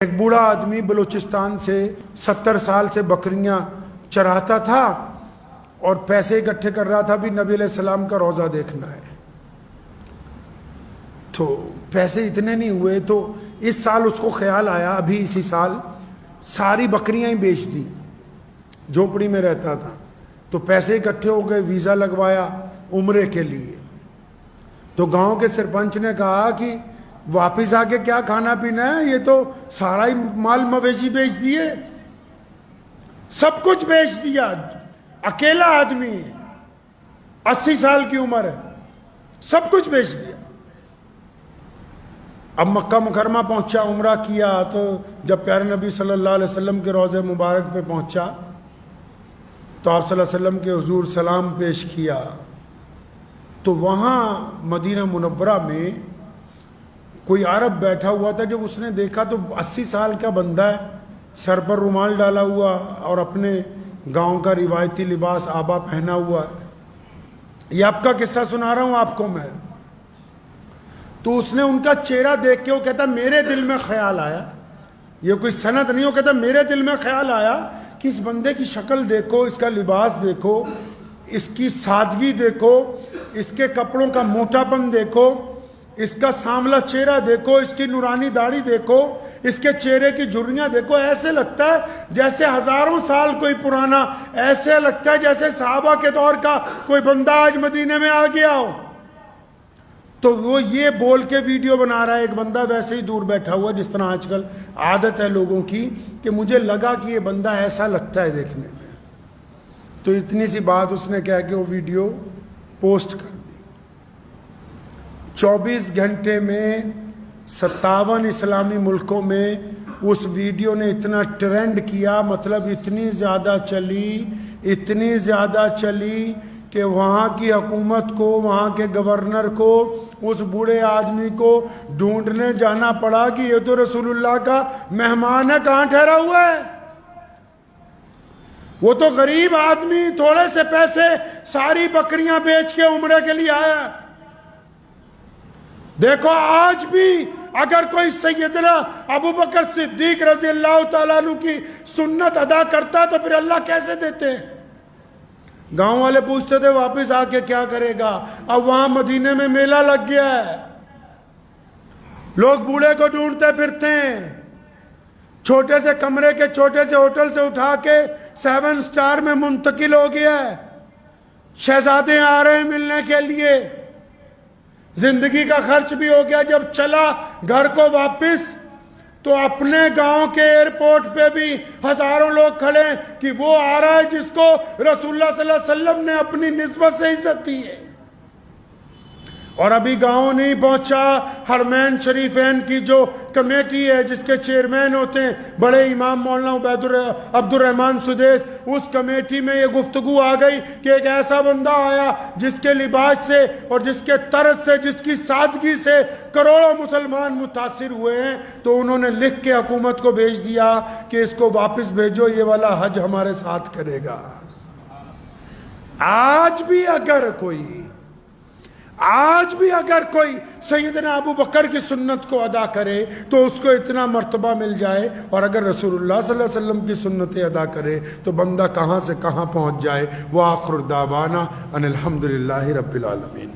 ایک بوڑھا آدمی بلوچستان سے 70 سال سے بکریاں چراتا تھا اور پیسے اکٹھے کر رہا تھا بھی نبی علیہ السلام کا روضہ دیکھنا ہے. تو پیسے اتنے نہیں ہوئے تو اس سال اس کو خیال آیا ابھی اسی سال ساری بکریاں ہی بیچ دی. جھونپڑی میں رہتا تھا تو پیسے اکٹھے ہو گئے, ویزا لگوایا عمرے کے لیے. تو گاؤں کے سرپنچ نے کہا کہ واپس آ کے کیا کھانا پینا ہے, یہ تو سارا ہی مال مویشی بیچ دیے, سب کچھ بیچ دیا, اکیلا آدمی 80 سال کی عمر ہے, سب کچھ بیچ دیا. اب مکہ مکرمہ پہنچا, عمرہ کیا, تو جب پیارے نبی صلی اللہ علیہ وسلم کے روضہ مبارک پہ پہنچا تو آپ صلی اللہ علیہ وسلم کے حضور سلام پیش کیا. تو وہاں مدینہ منورہ میں کوئی عرب بیٹھا ہوا تھا. جب اس نے دیکھا تو 80 سال کا بندہ ہے, سر پر رومال ڈالا ہوا اور اپنے گاؤں کا روایتی لباس آبا پہنا ہوا ہے. یہ آپ کا قصہ سنا رہا ہوں آپ کو میں. تو اس نے ان کا چہرہ دیکھ کے وہ کہتا میرے دل میں خیال آیا, یہ کوئی سند نہیں, وہ کہتا میرے دل میں خیال آیا کہ اس بندے کی شکل دیکھو, اس کا لباس دیکھو, اس کی سادگی دیکھو, اس کے کپڑوں کا موٹا پن دیکھو, اس کا سانولا چہرہ دیکھو, اس کی نورانی داڑھی دیکھو, اس کے چہرے کی جھریاں دیکھو. ایسے لگتا ہے جیسے ہزاروں سال کوئی پرانا, ایسے لگتا ہے جیسے صحابہ کے دور کا کوئی بندہ آج مدینے میں آ گیا ہو. تو وہ یہ بول کے ویڈیو بنا رہا ہے, ایک بندہ ویسے ہی دور بیٹھا ہوا جس طرح آج کل عادت ہے لوگوں کی کہ مجھے لگا کہ یہ بندہ ایسا لگتا ہے دیکھنے میں. تو اتنی سی بات اس نے کہا کہ وہ ویڈیو پوسٹ کر دی. 24 گھنٹے میں 57 اسلامی ملکوں میں اس ویڈیو نے اتنا ٹرینڈ کیا, مطلب اتنی زیادہ چلی کہ وہاں کی حکومت کو, وہاں کے گورنر کو, اس بوڑھے آدمی کو ڈھونڈنے جانا پڑا کہ یہ تو رسول اللہ کا مہمان ہے, کہاں ٹھہرا ہوا ہے. وہ تو غریب آدمی تھوڑے سے پیسے ساری بکریاں بیچ کے عمرے کے لیے آیا. دیکھو آج بھی اگر کوئی سیدنا ابو بکر صدیق رضی اللہ تعالیٰ عنہ کی سنت ادا کرتا تو پھر اللہ کیسے دیتے. گاؤں والے پوچھتے تھے واپس آ کے کیا کرے گا. اب وہاں مدینے میں میلہ لگ گیا ہے, لوگ بوڑھے کو ڈھونڈتے پھرتے ہیں. چھوٹے سے کمرے کے چھوٹے سے ہوٹل سے اٹھا کے 7 سٹار میں منتقل ہو گیا ہے. شہزادے آ رہے ہیں ملنے کے لیے, زندگی کا خرچ بھی ہو گیا. جب چلا گھر کو واپس تو اپنے گاؤں کے ایئرپورٹ پہ بھی ہزاروں لوگ کھڑے کہ وہ آ رہا ہے جس کو رسول اللہ صلی اللہ علیہ وسلم نے اپنی نسبت سے عزت دی ہے. اور ابھی گاؤں نہیں پہنچا, حرمین شریفین کی جو کمیٹی ہے جس کے چیئرمین ہوتے ہیں بڑے امام مولانا عبد الرحمن سدیس, اس کمیٹی میں یہ گفتگو آ گئی کہ ایک ایسا بندہ آیا جس کے لباس سے اور جس کے طرز سے, جس کی سادگی سے کروڑوں مسلمان متاثر ہوئے ہیں. تو انہوں نے لکھ کے حکومت کو بھیج دیا کہ اس کو واپس بھیجو, یہ والا حج ہمارے ساتھ کرے گا. آج بھی اگر کوئی سیدنا ابو بکر کی سنت کو ادا کرے تو اس کو اتنا مرتبہ مل جائے, اور اگر رسول اللہ صلی اللہ علیہ وسلم کی سنتیں ادا کرے تو بندہ کہاں سے کہاں پہنچ جائے. وآخر دعوانا ان الحمدللہ رب العالمین.